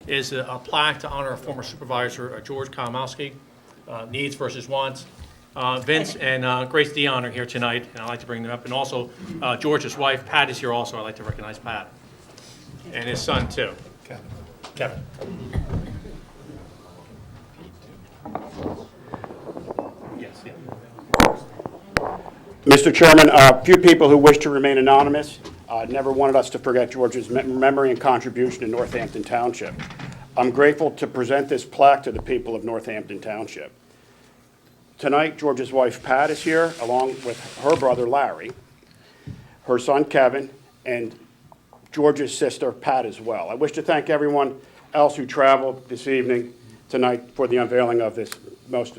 is a plaque to honor a former supervisor, George Komelasky, needs versus wants. Vince and Grace Dion are here tonight, and I'd like to bring them up. And also, George's wife, Pat, is here also. I'd like to recognize Pat. And his son, too. Kevin. Yes, yeah. Mr. Chairman, a few people who wish to remain anonymous never wanted us to forget George's memory and contribution to Northampton Township. I'm grateful to present this plaque to the people of Northampton Township. Tonight, George's wife, Pat, is here, along with her brother, Larry, her son, Kevin, and George's sister, Pat, as well. I wish to thank everyone else who traveled this evening tonight for the unveiling of this most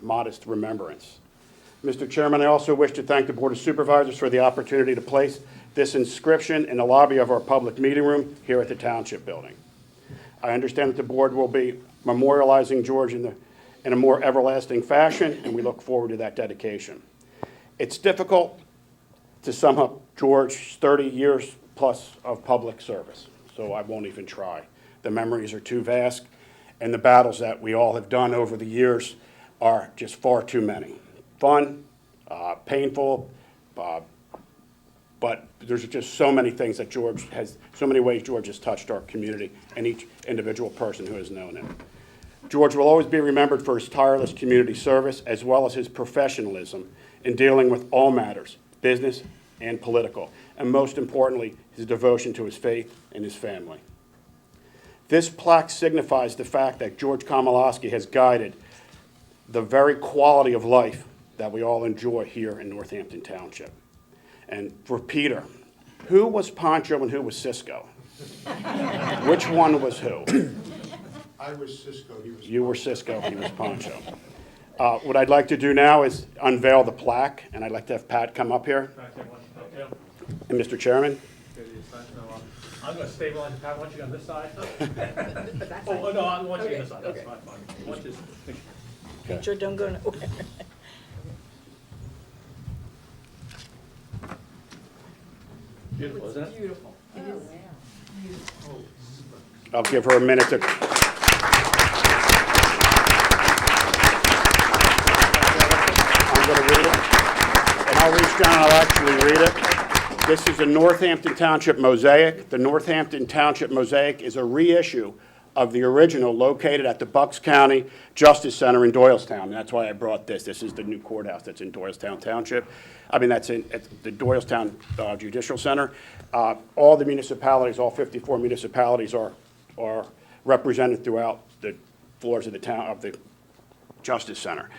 modest remembrance. Mr. Chairman, I also wish to thank the Board of Supervisors for the opportunity to place this inscription in the lobby of our public meeting room here at the Township Building. I understand that the board will be memorializing George in a more everlasting fashion, and we look forward to that dedication. It's difficult to sum up George's 30 years plus of public service, so I won't even try. The memories are too vast, and the battles that we all have done over the years are just far too many. Fun, painful, but there's just so many things that George has, so many ways George has touched our community and each individual person who has known him. George will always be remembered for his tireless community service as well as his professionalism in dealing with all matters, business and political, and most importantly, his devotion to his faith and his family. This plaque signifies the fact that George Komelasky has guided the very quality of life that we all enjoy here in Northampton Township. And for Peter, who was Pancho and who was Cisco? Which one was who? I was Cisco, he was You were Cisco, he was Pancho. What I'd like to do now is unveil the plaque, and I'd like to have Pat come up here. And Mr. Chairman? I'm going to stabilize Pat. I want you on this side. Oh, no, I want you on this side. That's fine. I want you to- Sure, don't go nowhere. Beautiful, isn't it? Beautiful. It is. I'll give her a minute to. I'm going to read it, and I'll reach down and I'll actually read it. This is a Northampton Township mosaic. The Northampton Township mosaic is a reissue of the original located at the Bucks County Justice Center in Doylestown. And that's why I brought this. This is the new courthouse that's in Doylestown Township. I mean, that's at the Doylestown Judicial Center. All the municipalities, all 54 municipalities are represented throughout the floors of the town, of the Justice Center.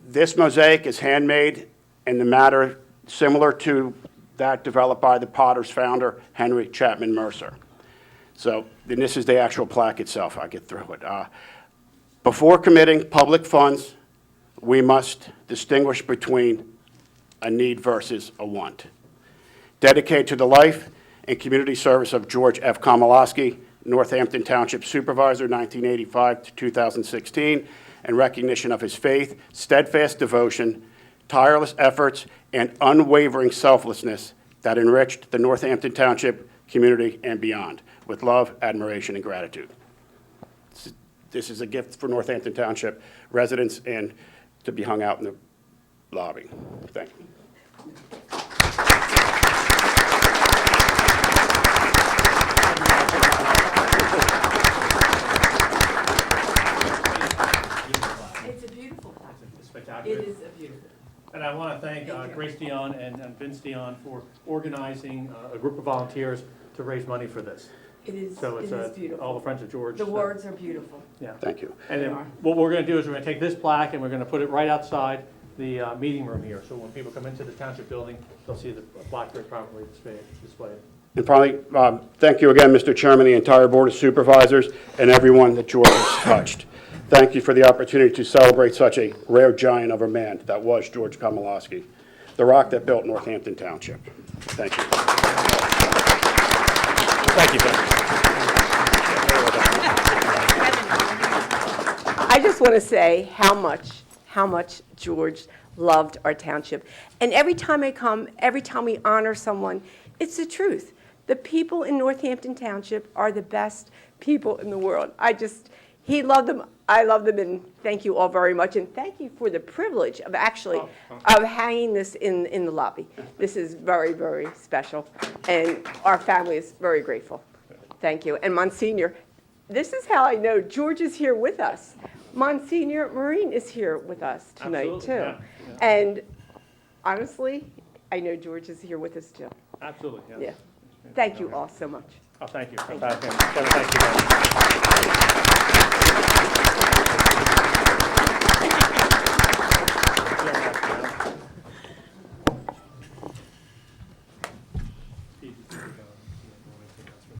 This mosaic is handmade in the matter similar to that developed by the Potter's founder, Henry Chapman Mercer. So, then this is the actual plaque itself. I'll get through it. Before committing public funds, we must distinguish between a need versus a want. Dedicated to the life and community service of George F. Komelasky, Northampton Township Supervisor, 1985 to 2016, and recognition of his faith, steadfast devotion, tireless efforts, and unwavering selflessness that enriched the Northampton Township community and beyond. With love, admiration, and gratitude. This is a gift for Northampton Township residents and to be hung out in the lobby. Thank you. It's a beautiful plaque. It's spectacular. It is a beautiful. And I want to thank Grace Dion and Vince Dion for organizing a group of volunteers to raise money for this. It is, So it it's is beautiful. all the Friends of George. The so- words are beautiful. Yeah. Thank you. And They then are. what we're going to do is we're going to take this plaque and we're going to put it right outside the meeting room here. So when people come into the township building, they'll see the plaque very properly displayed. And finally, thank you again, Mr. Chairman, the entire Board of Supervisors, and everyone that George has touched. Thank you for the opportunity to celebrate such a rare giant of a man that was George Komelasky, the rock that built Northampton Township. Thank you. Thank you, Ben. I just want to say how much George loved our township. And every time I come, every time we honor someone, it's the truth. The people in Northampton Township are the best people in the world. He loved them, I love them, and thank you all very much. And thank you for the privilege of actually, of hanging this in the lobby. This is very, very special, and our family is very grateful. Thank you. And Monsignor, this is how I know George is here with us. Monsignor Marine is here with us tonight, Absolutely, too. yeah, yeah. And honestly, I know George is here with us, too. Absolutely, yes. Yeah. Thank you all so much. Oh, thank you. Thank Kevin, thank you.